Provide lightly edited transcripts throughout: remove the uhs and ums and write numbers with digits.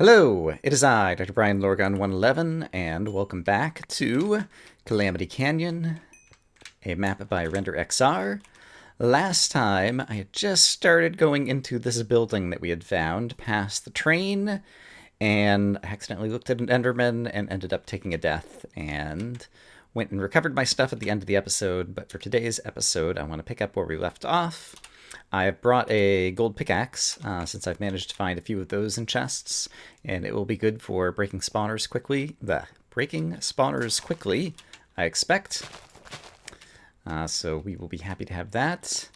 Hello, it is I, Dr. Brian Lorgon 111, and welcome back to Calamity Canyon, a map by renderXR. Last time, I had just started going into this building that we had found past the train, and I accidentally looked at an Enderman and ended up taking a death, and went and recovered my stuff at the end of the episode. But for today's episode, I want to pick up where we left off. I've brought a gold pickaxe, since I've managed to find a few of those in chests, and it will be good for breaking spawners quickly. I expect. So we will be happy to have that.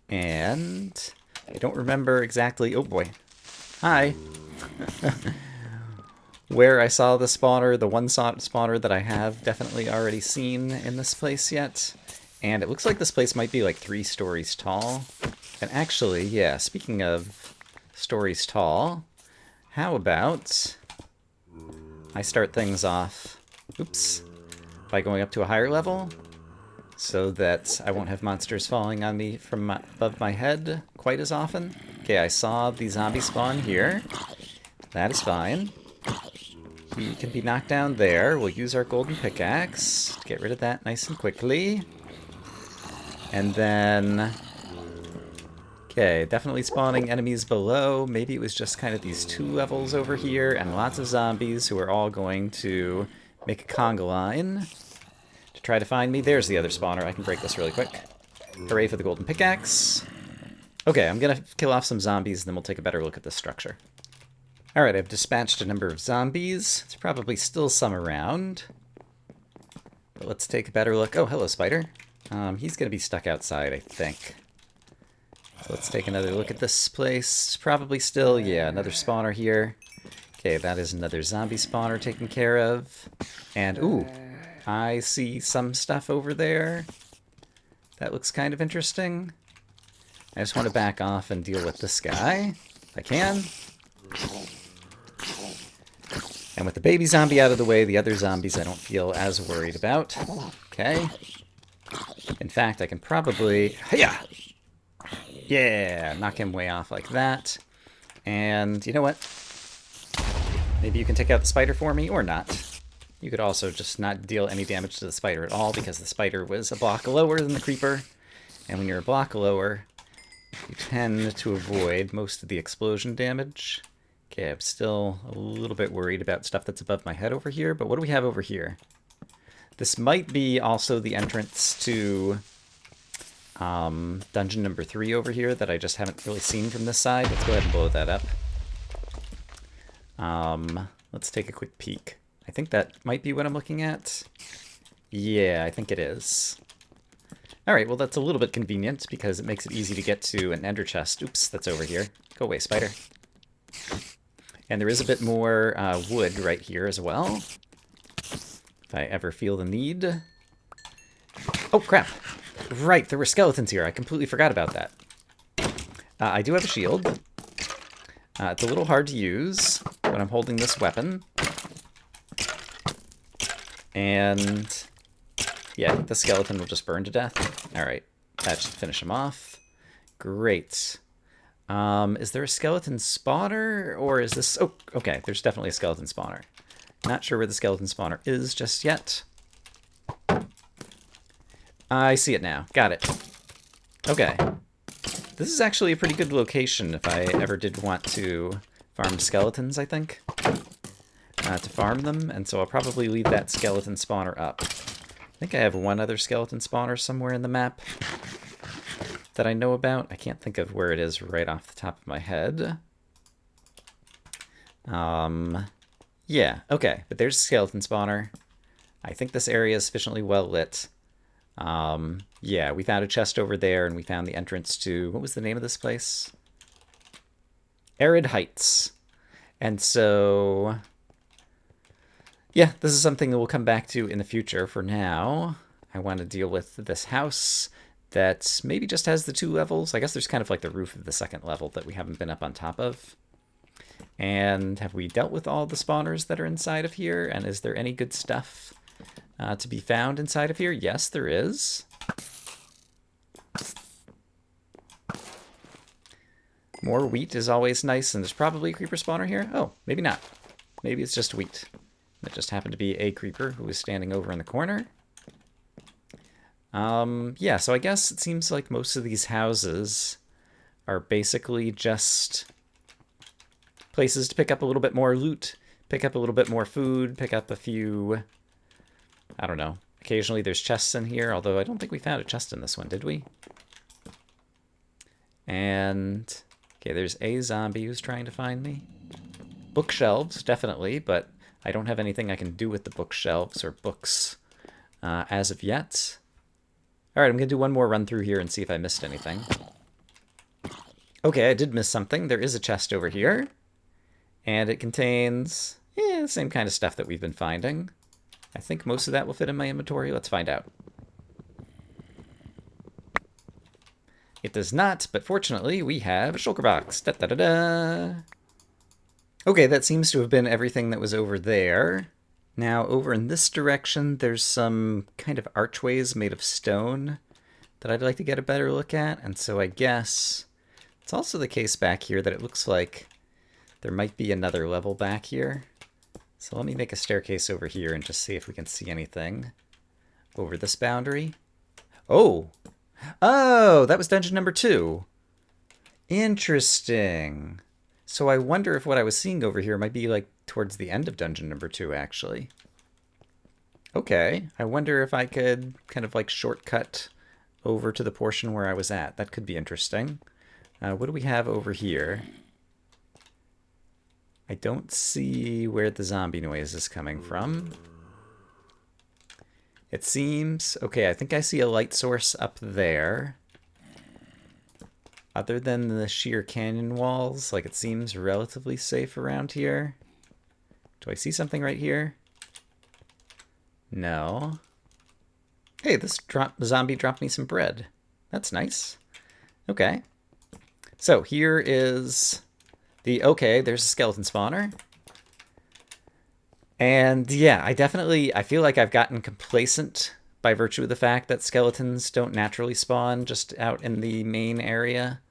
And I don't remember exactly... Oh boy. Hi. Where I saw the spawner, the one spawner that I have definitely already seen in this place yet. And it looks like this place might be like 3 stories tall. And actually, yeah, speaking of stories tall, how about I start things off, by going up to a higher level so that I won't have monsters falling on me from above my head quite as often. Okay, I saw the zombie spawn here. That is fine. He can be knocked down there. We'll use our golden pickaxe to get rid of that nice and quickly. And then... Okay, definitely spawning enemies below. Maybe it was just kind of these 2 levels over here and lots of zombies who are all going to make a conga line to try to find me. There's the other spawner. I can break this really quick. Hooray for the golden pickaxe. Okay, I'm going to kill off some zombies and then we'll take a better look at this structure. Alright, I've dispatched a number of zombies. There's probably still some around. But let's take a better look. Oh, hello, spider. He's going to be stuck outside, I think. So let's take another look at this place. Probably still, yeah, another spawner here. Okay, that is another zombie spawner taken care of. And, ooh, I see some stuff over there. That looks kind of interesting. I just want to back off and deal with this guy, if I can. And with the baby zombie out of the way, the other zombies I don't feel as worried about. Okay. In fact, I can probably... Hiya! Yeah, knock him way off like that. And you know what? Maybe you can take out the spider for me, or not. You could also just not deal any damage to the spider at all, because the spider was a block lower than the creeper. And when you're a block lower, you tend to avoid most of the explosion damage. Okay, I'm still a little bit worried about stuff that's above my head over here, but what do we have over here? This might be also the entrance to... dungeon number 3 over here that I just haven't really seen from this side. Let's go ahead and blow that up. Let's take a quick peek. I think that might be what I'm looking at. Yeah, I think it is. Alright, well that's a little bit convenient because it makes it easy to get to an ender chest. Oops, that's over here. Go away, spider. And there is a bit more wood right here as well, if I ever feel the need. Oh, crap! Right, there were skeletons here. I completely forgot about that. I do have a shield. It's a little hard to use when I'm holding this weapon. And yeah, I think the skeleton will just burn to death. Alright, that should finish him off. Great. Is there a skeleton spawner, or is this... Oh, okay, there's definitely a skeleton spawner. Not sure where the skeleton spawner is just yet. I see it now. Got it. Okay. This is actually a pretty good location if I ever did want to farm skeletons, I think. To farm them, and so I'll probably leave that skeleton spawner up. I think I have one other skeleton spawner somewhere in the map that I know about. I can't think of where it is right off the top of my head. Yeah, okay, but there's a skeleton spawner. I think this area is sufficiently well lit. Yeah, we found a chest over there, and we found the entrance to... What was the name of this place? Arid Heights. And so... Yeah, this is something that we'll come back to in the future. For now, I want to deal with this house that maybe just has the 2 levels. I guess there's kind of like the roof of the 2nd level that we haven't been up on top of. And have we dealt with all the spawners that are inside of here? And is there any good stuff to be found inside of here? Yes, there is. More wheat is always nice, and there's probably a creeper spawner here. Oh, maybe not. Maybe it's just wheat. That just happened to be a creeper who was standing over in the corner. Yeah, so I guess it seems like most of these houses are basically just places to pick up a little bit more loot, pick up a little bit more food, pick up a few, I don't know. Occasionally there's chests in here, although I don't think we found a chest in this one, did we? And, okay, there's a zombie who's trying to find me. Bookshelves, definitely, but I don't have anything I can do with the bookshelves or books as of yet. All right, I'm going to do one more run through here and see if I missed anything. Okay, I did miss something. There is a chest over here, and it contains the same kind of stuff that we've been finding. I think most of that will fit in my inventory. Let's find out. It does not, but fortunately we have a shulker box. Da -da -da -da. Okay, that seems to have been everything that was over there. Now, over in this direction, there's some kind of archways made of stone that I'd like to get a better look at. And so I guess it's also the case back here that it looks like there might be another level back here. So let me make a staircase over here and just see if we can see anything over this boundary. Oh! Oh, that was dungeon number 2. Interesting. So I wonder if what I was seeing over here might be like towards the end of dungeon number 2, actually. Okay, I wonder if I could kind of like shortcut over to the portion where I was at. That could be interesting. What do we have over here? I don't see where the zombie noise is coming from. It seems... Okay, I think I see a light source up there. Other than the sheer canyon walls, like it seems relatively safe around here. Do I see something right here? No. Hey, this zombie dropped me some bread. That's nice. Okay. So here is the... Okay, there's a skeleton spawner. And yeah, I feel like I've gotten complacent by virtue of the fact that skeletons don't naturally spawn just out in the main area.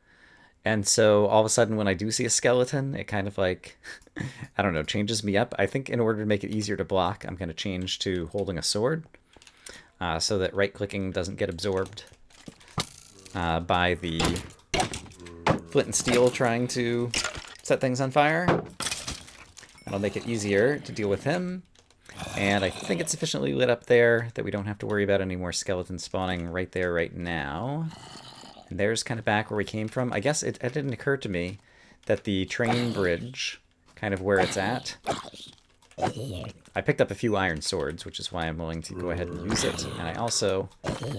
And so all of a sudden when I do see a skeleton, it kind of like, I don't know, changes me up. I think in order to make it easier to block, I'm going to change to holding a sword so that right-clicking doesn't get absorbed by the flint and steel trying to set things on fire. That'll make it easier to deal with him. And I think it's sufficiently lit up there that we don't have to worry about any more skeletons spawning right there right now. And there's kind of back where we came from. I guess it didn't occur to me that the train bridge, kind of where it's at, I picked up a few iron swords, which is why I'm willing to go ahead and use it. And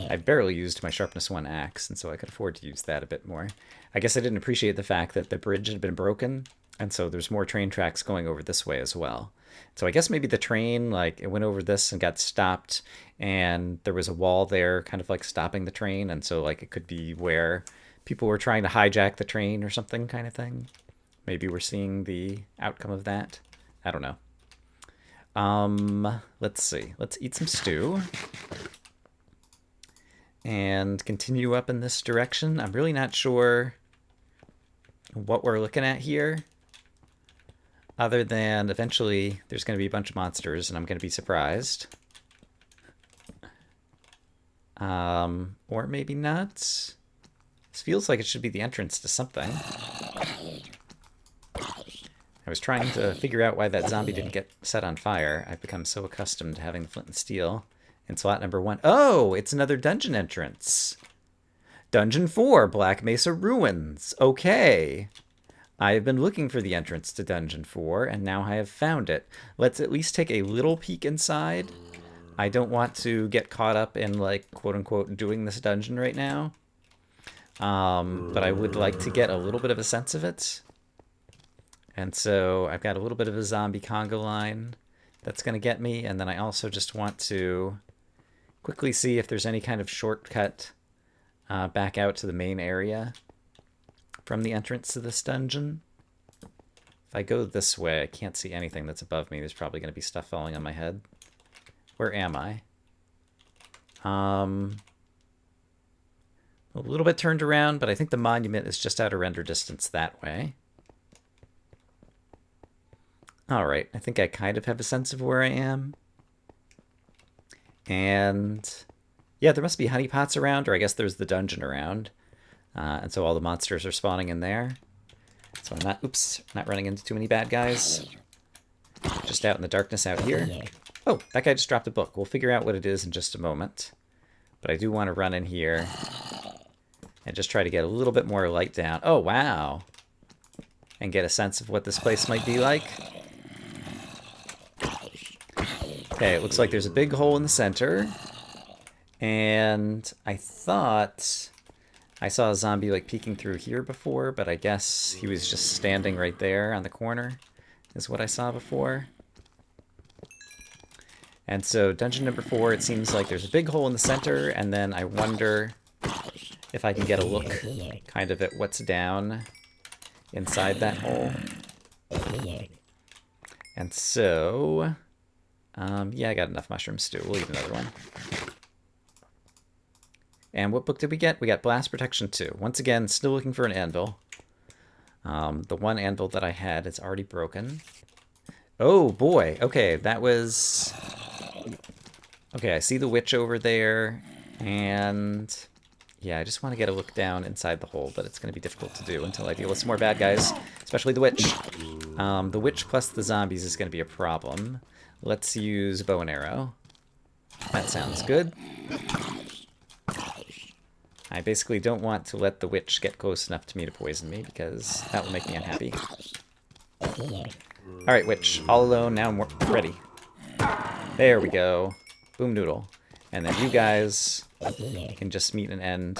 I barely used my sharpness 1 axe, and so I could afford to use that a bit more. I guess I didn't appreciate the fact that the bridge had been broken, and so there's more train tracks going over this way as well. So I guess maybe the train, like, it went over this and got stopped, and there was a wall there kind of like stopping the train, and so like it could be where people were trying to hijack the train or something kind of thing. Maybe we're seeing the outcome of that. I don't know. Let's see. Let's eat some stew and continue up in this direction. I'm really not sure what we're looking at here, other than eventually there's going to be a bunch of monsters and I'm going to be surprised. Or maybe not. This feels like it should be the entrance to something. I was trying to figure out why that zombie didn't get set on fire. I've become so accustomed to having the flint and steel in slot number 1. Oh, it's another dungeon entrance. Dungeon 4, Black Mesa Ruins. Okay. I have been looking for the entrance to Dungeon 4, and now I have found it. Let's at least take a little peek inside. I don't want to get caught up in, like, quote-unquote, doing this dungeon right now. But I would like to get a little bit of a sense of it. And so I've got a little bit of a zombie conga line that's going to get me, and then I also just want to quickly see if there's any kind of shortcut back out to the main area from the entrance to this dungeon. If I go this way, I can't see anything that's above me. There's probably going to be stuff falling on my head. Where am I? a little bit turned around, but I think the monument is just out of render distance that way. All right, I think I kind of have a sense of where I am. And yeah, there must be honeypots around, or I guess there's the dungeon around. And so all the monsters are spawning in there. So I'm not, oops, not running into too many bad guys. Just out in the darkness out here. Oh, that guy just dropped a book. We'll figure out what it is in just a moment. But I do want to run in here and just try to get a little bit more light down. Oh, wow. And get a sense of what this place might be like. Okay, it looks like there's a big hole in the center. And I thought I saw a zombie like peeking through here before, but I guess he was just standing right there on the corner, is what I saw before. And so dungeon number 4, it seems like there's a big hole in the center, and then I wonder if I can get a look kind of at what's down inside that hole. And so, yeah, I got enough mushrooms too. We'll eat another one. And what book did we get? We got Blast Protection 2. Once again, still looking for an anvil. The one anvil that I had is already broken. Oh, boy. Okay, that was... Okay, I see the witch over there, and... Yeah, I just want to get a look down inside the hole, but it's going to be difficult to do until I deal with some more bad guys, especially the witch. The witch plus the zombies is going to be a problem. Let's use bow and arrow. That sounds good. I basically don't want to let the witch get close enough to me to poison me, because that will make me unhappy. Alright, witch. All alone, now I'm ready. There we go. Boom noodle. And then you guys can just meet an end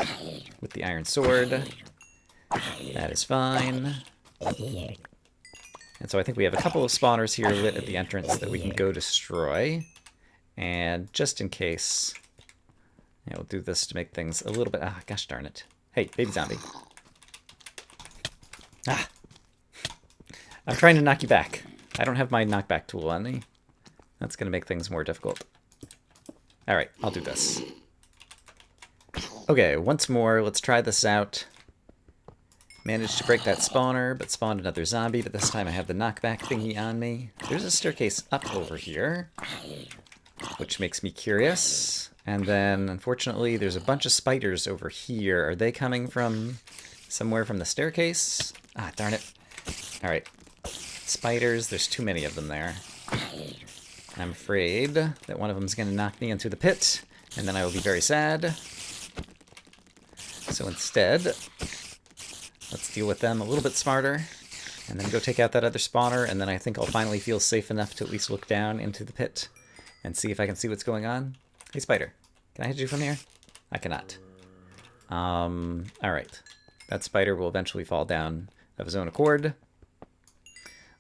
with the iron sword. That is fine. And so I think we have a couple of spawners here lit at the entrance that we can go destroy. And just in case... Yeah, we'll do this to make things a little bit... Ah, gosh darn it. Hey, baby zombie. Ah! I'm trying to knock you back. I don't have my knockback tool on me. That's going to make things more difficult. Alright, I'll do this. Okay, once more, let's try this out. Managed to break that spawner, but spawned another zombie, but this time I have the knockback thingy on me. There's a staircase up over here, which makes me curious. And then, unfortunately, there's a bunch of spiders over here. Are they coming from somewhere from the staircase? Ah, darn it. Alright. Spiders, there's too many of them there. I'm afraid that one of them is going to knock me into the pit, and then I will be very sad. So instead, let's deal with them a little bit smarter, and then go take out that other spawner, and then I think I'll finally feel safe enough to at least look down into the pit and see if I can see what's going on. Hey, spider. Can I hit you from here? I cannot. Alright. That spider will eventually fall down of his own accord.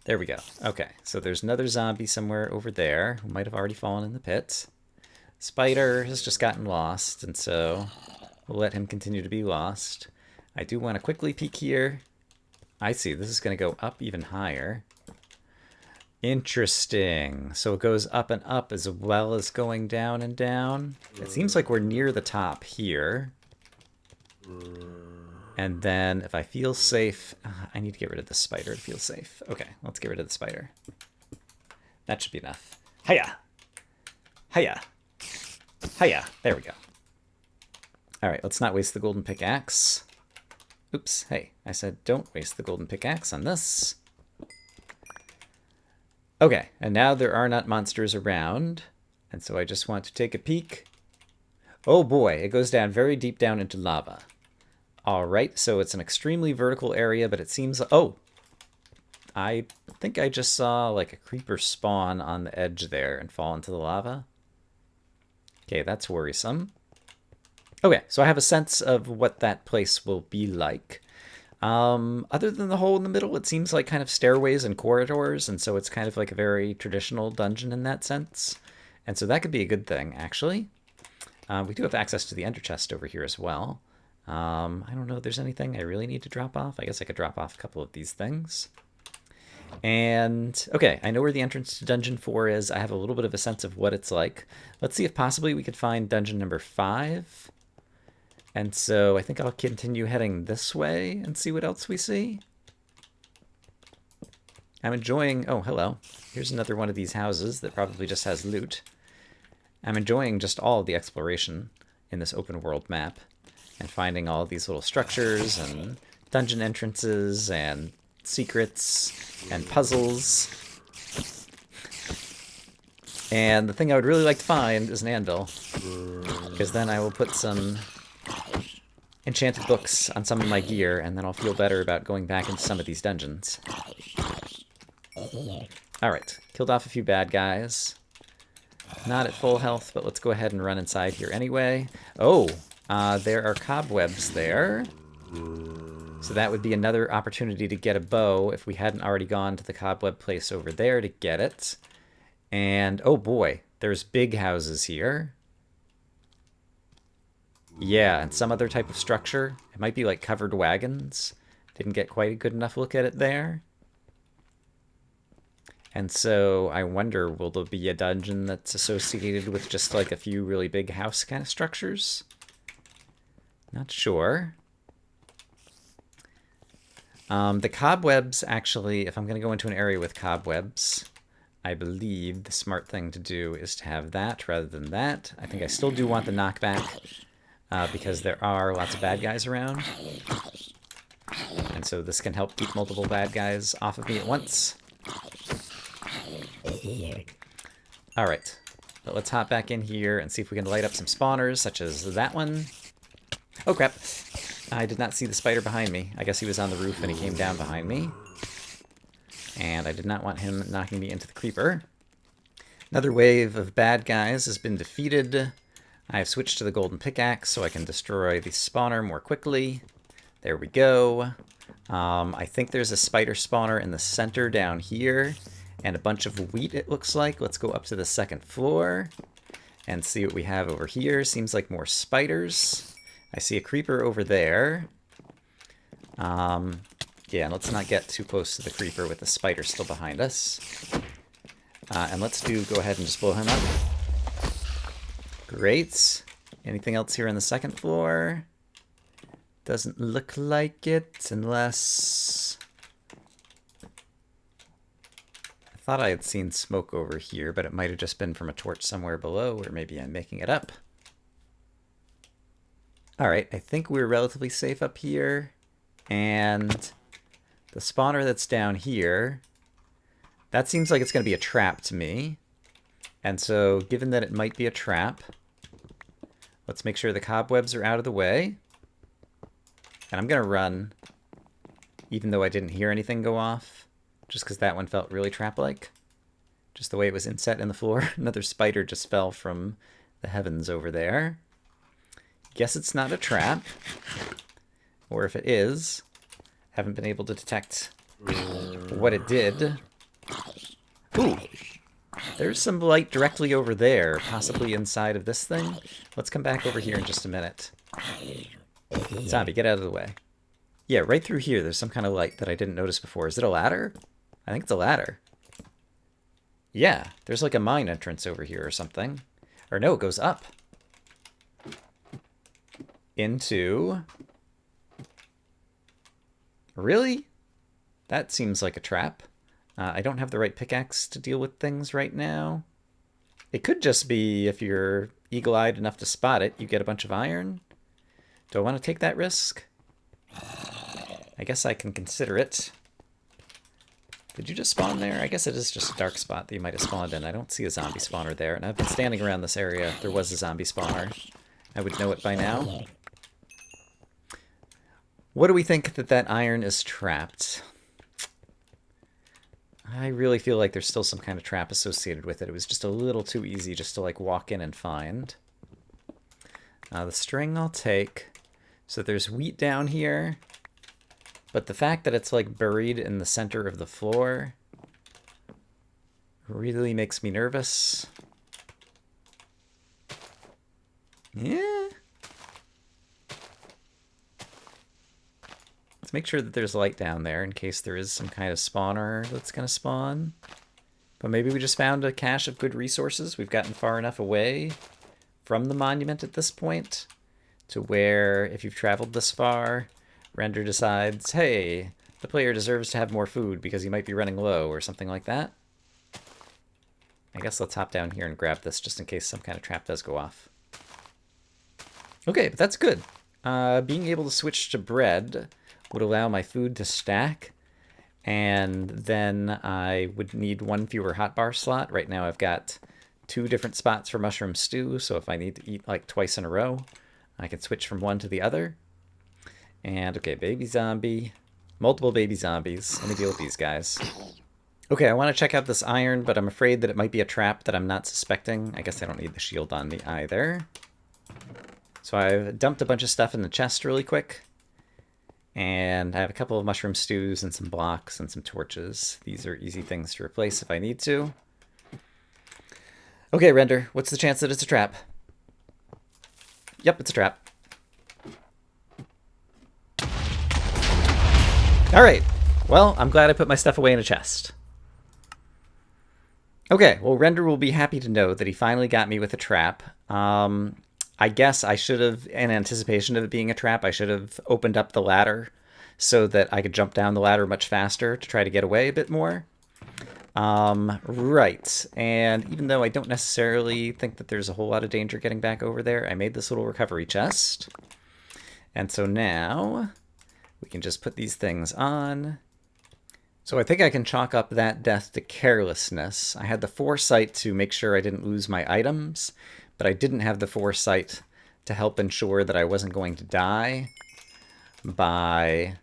There we go. Okay, so there's another zombie somewhere over there who might have already fallen in the pit. Spider has just gotten lost, and so we'll let him continue to be lost. I do want to quickly peek here. I see, this is going to go up even higher. Interesting. So it goes up and up as well as going down and down. It seems like we're near the top here. And then if I feel safe... I need to get rid of the spider to feel safe. Okay, let's get rid of the spider. That should be enough. Hiya! Hiya! Hiya! There we go. Alright, let's not waste the golden pickaxe. Oops, hey, I said don't waste the golden pickaxe on this. Okay, and now there are not monsters around, and so I just want to take a peek. Oh boy, it goes down very deep down into lava. Alright, so it's an extremely vertical area, but it seems... Oh! I think I just saw like a creeper spawn on the edge there and fall into the lava. Okay, that's worrisome. Okay, so I have a sense of what that place will be like. Other than the hole in the middle, it seems like kind of stairways and corridors, and so it's kind of like a very traditional dungeon in that sense. And so that could be a good thing, actually. We do have access to the ender chest over here as well. I don't know if there's anything I really need to drop off. I guess I could drop off a couple of these things. And, okay, I know where the entrance to Dungeon 4 is. I have a little bit of a sense of what it's like. Let's see if possibly we could find Dungeon number 5. And so I think I'll continue heading this way and see what else we see. I'm enjoying... Oh, hello. Here's another one of these houses that probably just has loot. I'm enjoying just all of the exploration in this open world map and finding all of these little structures and dungeon entrances and secrets and puzzles. And the thing I would really like to find is an anvil, because then I will put some enchanted books on some of my gear, and then I'll feel better about going back into some of these dungeons. Alright, killed off a few bad guys. Not at full health, but let's go ahead and run inside here anyway. Oh, there are cobwebs there. So that would be another opportunity to get a bow if we hadn't already gone to the cobweb place over there to get it. And, oh boy, there's big houses here. Yeah, and some other type of structure. It might be like covered wagons. Didn't get quite a good enough look at it there. And so I wonder, will there be a dungeon that's associated with just like a few really big house kind of structures? Not sure. The cobwebs, actually, if I'm going to go into an area with cobwebs, I believe the smart thing to do is to have that rather than that. I think I still do want the knockback because there are lots of bad guys around. And so this can help keep multiple bad guys off of me at once. Alright, but let's hop back in here and see if we can light up some spawners, such as that one. Oh crap, I did not see the spider behind me. I guess he was on the roof and he came down behind me. And I did not want him knocking me into the creeper. Another wave of bad guys has been defeated. I have switched to the golden pickaxe so I can destroy the spawner more quickly. There we go. I think there's a spider spawner in the center down here. And a bunch of wheat, it looks like. Let's go up to the second floor and see what we have over here. Seems like more spiders. I see a creeper over there. Yeah, let's not get too close to the creeper with the spider still behind us. And let's go ahead and just blow him up. Great. Anything else here on the second floor? Doesn't look like it, unless... I thought I had seen smoke over here, but it might have just been from a torch somewhere below, or maybe I'm making it up. Alright, I think we're relatively safe up here. And the spawner that's down here, that seems like it's going to be a trap to me. And so, given that it might be a trap, let's make sure the cobwebs are out of the way. And I'm going to run, even though I didn't hear anything go off, just because that one felt really trap-like. Just the way it was inset in the floor. Another spider just fell from the heavens over there. Guess it's not a trap. Or if it is, haven't been able to detect what it did. Ooh! There's some light directly over there, possibly inside of this thing. Let's come back over here in just a minute. Zombie, get out of the way. Yeah, right through here, there's some kind of light that I didn't notice before. Is it a ladder? I think it's a ladder. Yeah, there's like a mine entrance over here or something. Or no, it goes up. Into... Really? That seems like a trap. I don't have the right pickaxe to deal with things right now. It could just be, if you're eagle-eyed enough to spot it, you get a bunch of iron. Do I want to take that risk? I guess I can consider it. Did you just spawn there? I guess it is just a dark spot that you might have spawned in. I don't see a zombie spawner there, and I've been standing around this area. If there was a zombie spawner, I would know it by now. What do we think that iron is trapped? I really feel like there's still some kind of trap associated with it. It was just a little too easy just to like walk in and find. The string I'll take. So there's wheat down here. But the fact that it's like buried in the center of the floor really makes me nervous. Yeah. Let's make sure that there's light down there in case there is some kind of spawner that's going to spawn. But maybe we just found a cache of good resources. We've gotten far enough away from the monument at this point to where if you've traveled this far, Render decides, hey, the player deserves to have more food because he might be running low or something like that. I guess let's hop down here and grab this just in case some kind of trap does go off. Okay, but that's good. Being able to switch to bread would allow my food to stack, and then I would need one fewer hotbar slot. Right now I've got 2 different spots for mushroom stew, so if I need to eat like twice in a row, I can switch from one to the other. And okay, baby zombie. Multiple baby zombies. Let me deal with these guys. Okay, I want to check out this iron, but I'm afraid that it might be a trap that I'm not suspecting. I guess I don't need the shield on me either. So I've dumped a bunch of stuff in the chest really quick. And I have a couple of mushroom stews and some blocks and some torches. These are easy things to replace if I need to. Okay, Render, what's the chance that it's a trap? Yep, it's a trap. Alright, well, I'm glad I put my stuff away in a chest. Okay, well, Render will be happy to know that he finally got me with a trap. I guess I should have, in anticipation of it being a trap, I should have opened up the ladder so that I could jump down the ladder much faster to try to get away a bit more. Right, and even though I don't necessarily think that there's a whole lot of danger getting back over there, I made this little recovery chest. And so now we can just put these things on. So I think I can chalk up that death to carelessness. I had the foresight to make sure I didn't lose my items, but I didn't have the foresight to help ensure that I wasn't going to die by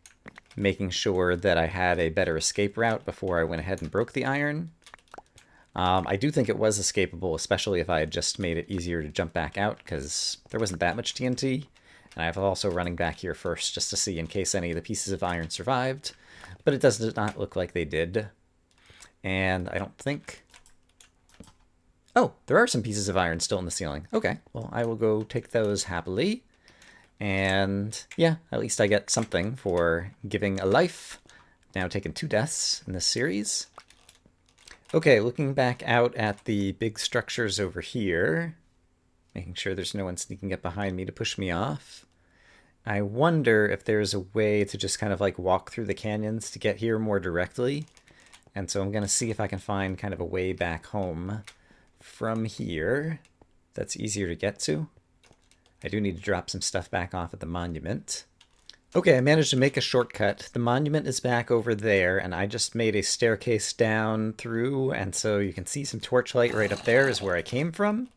making sure that I had a better escape route before I went ahead and broke the iron. I do think it was escapable, especially if I had just made it easier to jump back out, because there wasn't that much TNT. And I was also running back here first just to see in case any of the pieces of iron survived. But it does not look like they did. And I don't think... Oh, there are some pieces of iron still in the ceiling. Okay, well, I will go take those happily. And yeah, at least I get something for giving a life. Now taken 2 deaths in this series. Okay, looking back out at the big structures over here, making sure there's no one sneaking up behind me to push me off. I wonder if there's a way to just kind of like walk through the canyons to get here more directly. And so I'm going to see if I can find kind of a way back home from here that's easier to get to. I do need to drop some stuff back off at the monument. Okay, I managed to make a shortcut. The monument is back over there, and I just made a staircase down through, and so you can see some torchlight right up there is where I came from.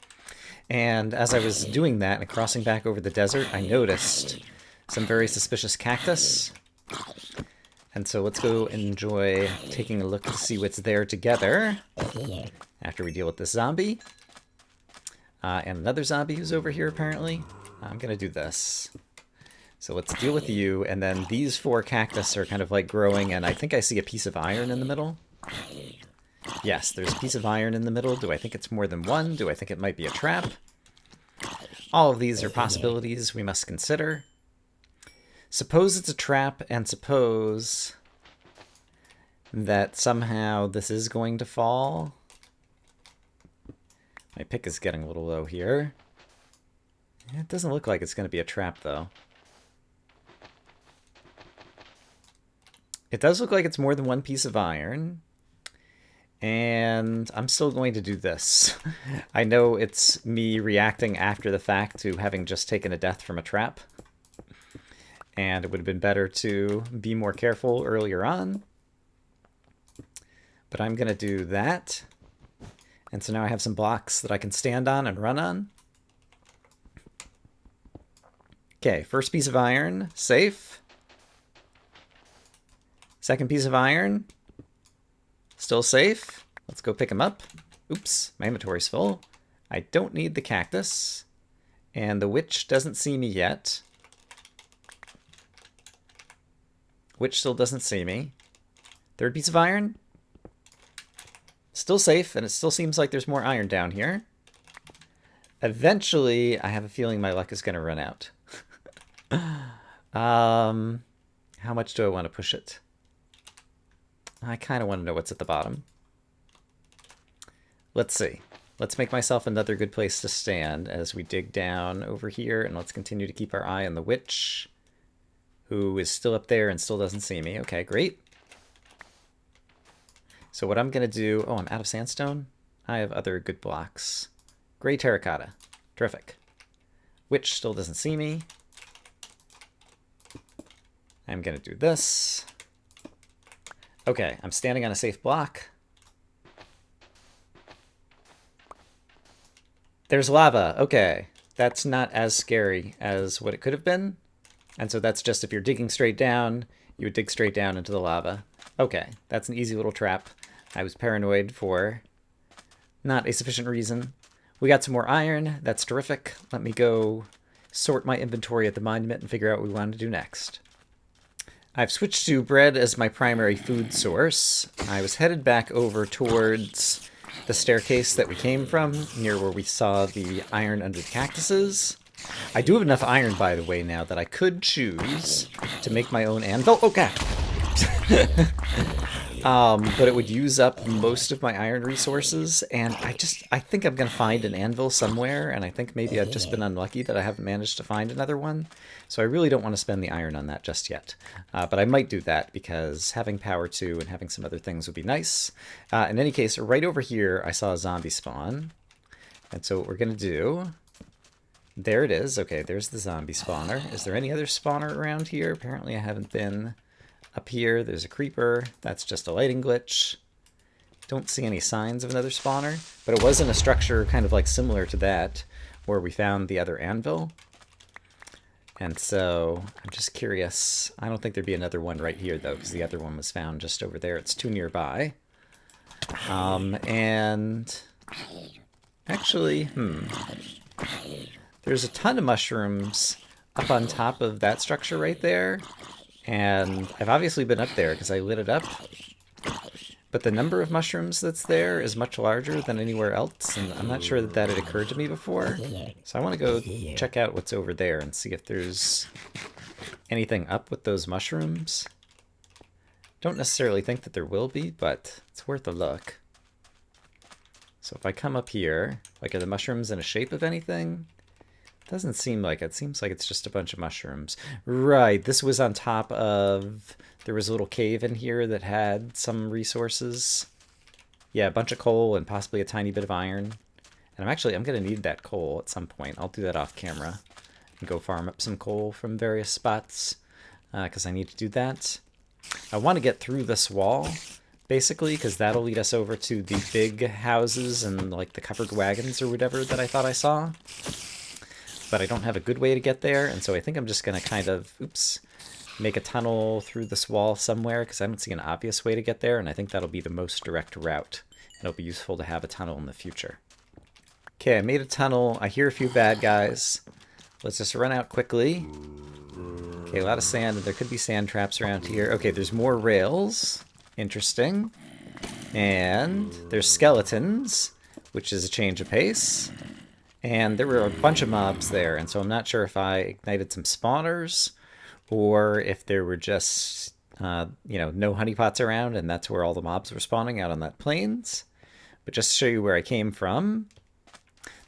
And as I was doing that and crossing back over the desert, I noticed some very suspicious cactus. And so let's go enjoy taking a look to see what's there together after we deal with this zombie. And another zombie who's over here, apparently. I'm going to do this. So let's deal with you, and then these 4 cactus are kind of like growing, and I think I see a piece of iron in the middle. Yes, there's a piece of iron in the middle. Do I think it's more than one? Do I think it might be a trap? All of these are possibilities we must consider. Suppose it's a trap, and suppose that somehow this is going to fall. My pick is getting a little low here. It doesn't look like it's going to be a trap, though. It does look like it's more than one piece of iron. And I'm still going to do this. I know it's me reacting after the fact to having just taken a death from a trap. And it would have been better to be more careful earlier on. But I'm going to do that. And so now I have some blocks that I can stand on and run on. Okay, first piece of iron, safe. Second piece of iron, still safe. Let's go pick them up. Oops, my inventory's full. I don't need the cactus. And the witch doesn't see me yet. Witch still doesn't see me. Third piece of iron. Still safe, and it still seems like there's more iron down here. Eventually, I have a feeling my luck is going to run out. How much do I want to push it? I kind of want to know what's at the bottom. Let's see. let's make myself another good place to stand as we dig down over here, and let's continue to keep our eye on the witch, who is still up there and still doesn't see me. Okay, great. So what I'm going to do... Oh, I'm out of sandstone? I have other good blocks. Gray terracotta. Terrific. Witch still doesn't see me. I'm going to do this. Okay, I'm standing on a safe block. There's lava. Okay, that's not as scary as what it could have been. And so that's just if you're digging straight down, you would dig straight down into the lava. Okay, that's an easy little trap. I was paranoid for not a sufficient reason. We got some more iron. That's terrific. Let me go sort my inventory at the monument and figure out what we want to do next. I've switched to bread as my primary food source. I was headed back over towards the staircase that we came from, near where we saw the iron under the cactuses. I do have enough iron, by the way, now that I could choose to make my own anvil. Oh, God! But it would use up most of my iron resources, and I think I'm going to find an anvil somewhere, and I think maybe I've just been unlucky that I haven't managed to find another one. So I really don't want to spend the iron on that just yet. But I might do that, because having power 2 and having some other things would be nice. In any case, right over here, I saw a zombie spawn. And so what we're going to do... There it is. Okay, there's the zombie spawner. Is there any other spawner around here? Apparently I haven't been... Up here, there's a creeper. That's just a lighting glitch. Don't see any signs of another spawner, but it was in a structure kind of like similar to that, where we found the other anvil. And so I'm just curious. I don't think there'd be another one right here, though, because the other one was found just over there. It's too nearby. And actually, there's a ton of mushrooms up on top of that structure right there. And I've obviously been up there because I lit it up. But the number of mushrooms that's there is much larger than anywhere else, and I'm not sure that that had occurred to me before. So I want to go check out what's over there and see if there's anything up with those mushrooms. Don't necessarily think that there will be, but it's worth a look. So if I come up here, like, are the mushrooms in a shape of anything? Doesn't seem like it. Seems like it's just a bunch of mushrooms. Right, this was on top of... There was a little cave in here that had some resources. Yeah, a bunch of coal and possibly a tiny bit of iron. And I'm going to need that coal at some point. I'll do that off camera and go farm up some coal from various spots because I need to do that. I want to get through this wall, basically, because that'll lead us over to the big houses and like the covered wagons or whatever that I thought I saw. But I don't have a good way to get there, and so I think I'm just going to kind of, make a tunnel through this wall somewhere, because I don't see an obvious way to get there, and I think that'll be the most direct route. It'll be useful to have a tunnel in the future. Okay, I made a tunnel. I hear a few bad guys. Let's just run out quickly. Okay, a lot of sand, and there could be sand traps around here. Okay, there's more rails. Interesting. And there's skeletons, which is a change of pace. And there were a bunch of mobs there, and so I'm not sure if I ignited some spawners or if there were just, no honeypots around, and that's where all the mobs were spawning out on that plains. But just to show you where I came from,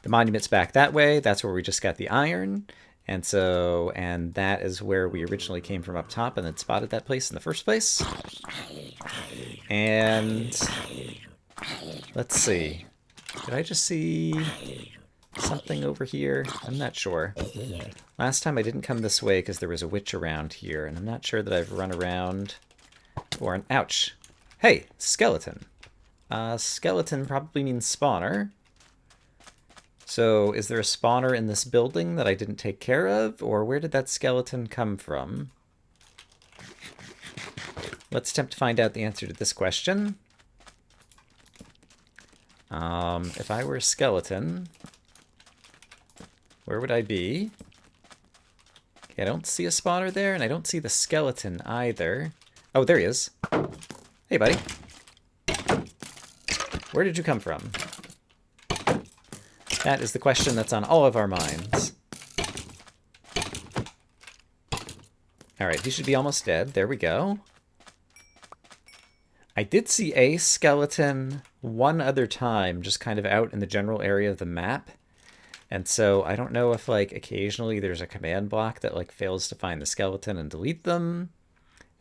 the monument's back that way. That's where we just got the iron. And that is where we originally came from up top and then spotted that place in the first place. And let's see. Did I just see... something over here? I'm not sure. Last time I didn't come this way because there was a witch around here, and I'm not sure that I've run around or an... Ouch! Hey! Skeleton! Skeleton probably means spawner. So is there a spawner in this building that I didn't take care of, or where did that skeleton come from? Let's attempt to find out the answer to this question. If I were a skeleton... where would I be? Okay, I don't see a spawner there, and I don't see the skeleton either. Oh, there he is. Hey, buddy. Where did you come from? That is the question that's on all of our minds. Alright, he should be almost dead. There we go. I did see a skeleton one other time, just kind of out in the general area of the map. And so I don't know if like occasionally there's a command block that like fails to find the skeleton and delete them.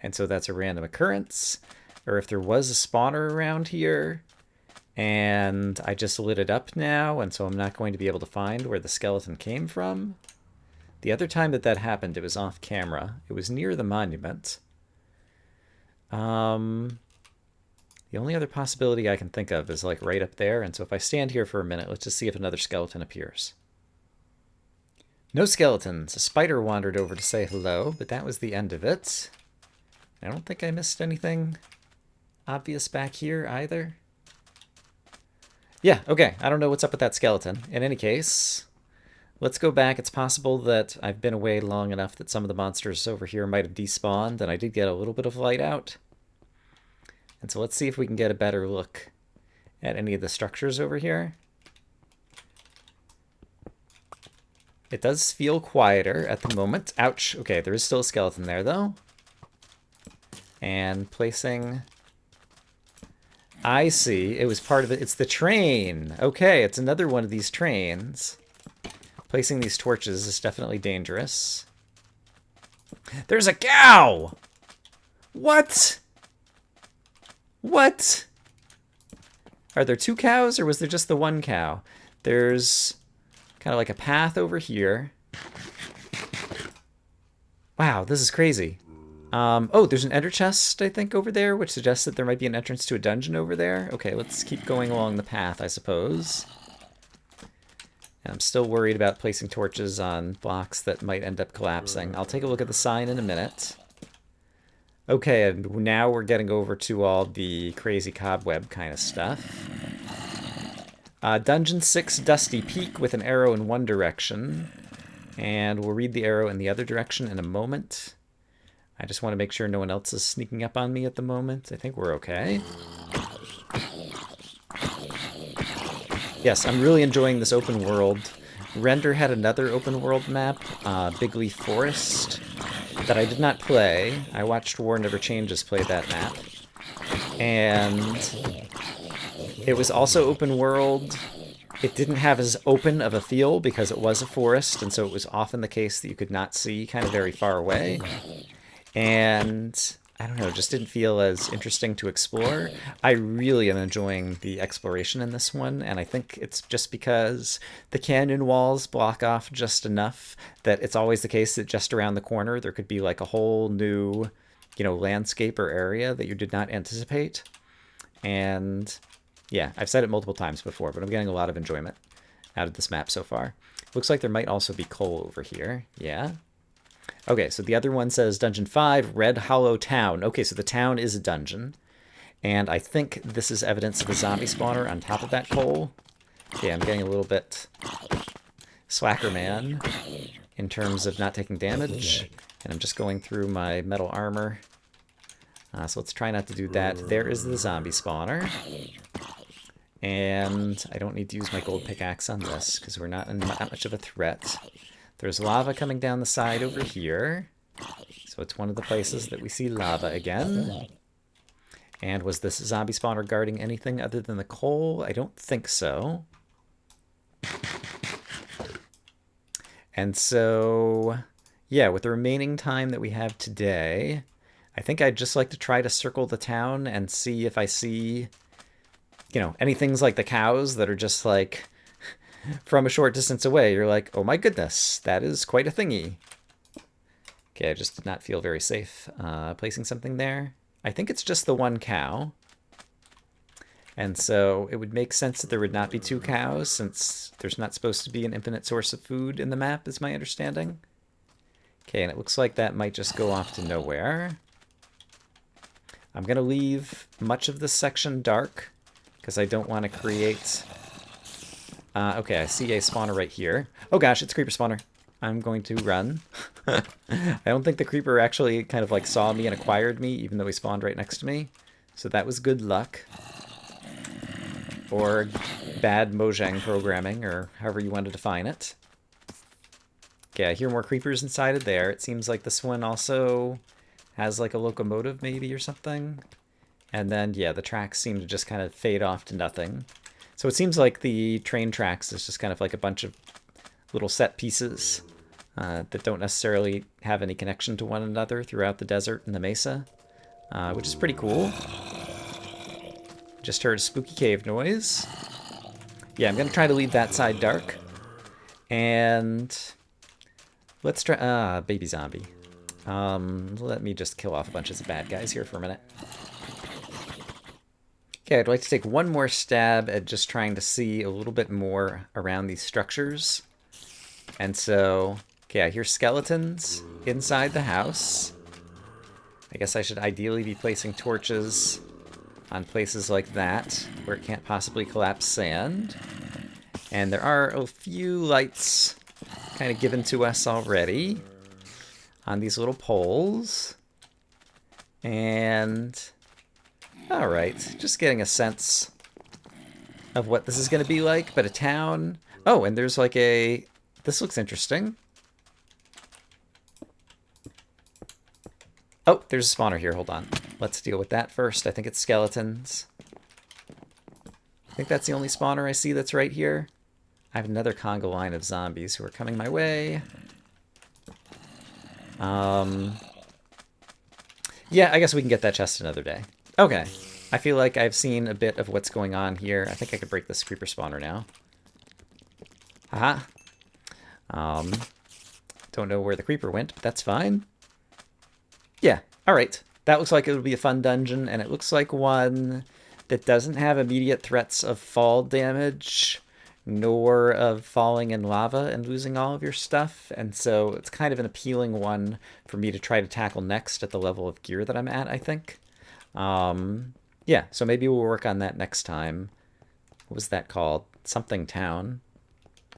And so that's a random occurrence. Or if there was a spawner around here and I just lit it up now, and so I'm not going to be able to find where the skeleton came from. The other time that that happened, it was off camera. It was near the monument. The only other possibility I can think of is like right up there, and so if I stand here for a minute, let's just see if another skeleton appears. No skeletons. A spider wandered over to say hello, but that was the end of it. I don't think I missed anything obvious back here either. Yeah, okay, I don't know what's up with that skeleton. In any case, let's go back. It's possible that I've been away long enough that some of the monsters over here might have despawned, and I did get a little bit of light out. And so let's see if we can get a better look at any of the structures over here. It does feel quieter at the moment. Ouch. Okay, there is still a skeleton there, though. And placing... I see. It was part of it. It's the train. Okay, it's another one of these trains. Placing these torches is definitely dangerous. There's a cow! What? What? Are there two cows, or was there just the one cow? There's kind of like a path over here. Wow, this is crazy. Oh, there's an ender chest, I think, over there, which suggests that there might be an entrance to a dungeon over there. Okay, let's keep going along the path, I suppose. And I'm still worried about placing torches on blocks that might end up collapsing. I'll take a look at the sign in a minute. Okay, and now we're getting over to all the crazy cobweb kind of stuff. Dungeon 6, Dusty Peak with an arrow in one direction. And we'll read the arrow in the other direction in a moment. I just want to make sure no one else is sneaking up on me at the moment. I think we're okay. Yes, I'm really enjoying this open world. Render had another open world map, Big Leaf Forest, that I did not play. I watched War Never Changes play that map. And it was also open world. It didn't have as open of a feel because it was a forest, and so it was often the case that you could not see kind of very far away. And I don't know, just didn't feel as interesting to explore. I really am enjoying the exploration in this one, and I think it's just because the canyon walls block off just enough that it's always the case that just around the corner there could be like a whole new, you know, landscape or area that you did not anticipate. And yeah, I've said it multiple times before, but I'm getting a lot of enjoyment out of this map so far. Looks like there might also be coal over here. Yeah. Okay, so the other one says Dungeon 5, Red Hollow Town. Okay, so the town is a dungeon. And I think this is evidence of a zombie spawner on top of that coal. Okay, I'm getting a little bit slacker man in terms of not taking damage. And I'm just going through my metal armor. So let's try not to do that. There is the zombie spawner. And I don't need to use my gold pickaxe on this because we're not in that much of a threat. There's lava coming down the side over here. So it's one of the places that we see lava again. And was this zombie spawner guarding anything other than the coal? I don't think so. And so, yeah, with the remaining time that we have today, I think I'd just like to try to circle the town and see if I see, you know, any things like the cows that are just like from a short distance away. You're like, oh my goodness, that is quite a thingy. Okay, I just did not feel very safe placing something there. I think it's just the one cow. And so it would make sense that there would not be two cows since there's not supposed to be an infinite source of food in the map, is my understanding. Okay, and it looks like that might just go off to nowhere. I'm going to leave much of this section dark because I don't want to create... okay, I see a spawner right here. Oh gosh, it's a creeper spawner. I'm going to run. I don't think the creeper actually kind of like saw me and acquired me, even though he spawned right next to me. So that was good luck. Or bad Mojang programming, or however you want to define it. Okay, I hear more creepers inside of there. It seems like this one also has like a locomotive maybe or something. And then, yeah, the tracks seem to just kind of fade off to nothing. So it seems like the train tracks is just kind of like a bunch of little set pieces that don't necessarily have any connection to one another throughout the desert and the mesa, which is pretty cool. Just heard a spooky cave noise. Yeah, I'm going to try to leave that side dark. And let's try... baby zombie. Let me just kill off a bunch of bad guys here for a minute. Okay, I'd like to take one more stab at just trying to see a little bit more around these structures. And so, okay, I hear skeletons inside the house. I guess I should ideally be placing torches on places like that, where it can't possibly collapse sand. And there are a few lights kind of given to us already on these little poles. And, alright, just getting a sense of what this is going to be like, but a town. Oh, and there's like a... This looks interesting. Oh, there's a spawner here. Hold on. Let's deal with that first. I think it's skeletons. I think that's the only spawner I see that's right here. I have another conga line of zombies who are coming my way. Yeah, I guess we can get that chest another day. Okay. I feel like I've seen a bit of what's going on here. I think I could break this creeper spawner now. Haha. Don't know where the creeper went, but that's fine. Yeah, alright. That looks like it would be a fun dungeon, and it looks like one that doesn't have immediate threats of fall damage, nor of falling in lava and losing all of your stuff, and so it's kind of an appealing one for me to try to tackle next at the level of gear that I'm at, I think. Yeah, so maybe we'll work on that next time. What was that called? Something Town.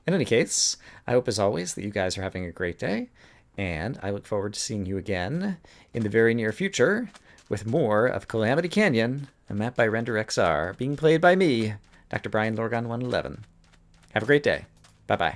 In any case, I hope as always that you guys are having a great day, and I look forward to seeing you again in the very near future with more of Calamity Canyon, a map by renderXR, being played by me, Dr. Brian Lorgon 111. Have a great day. Bye-bye.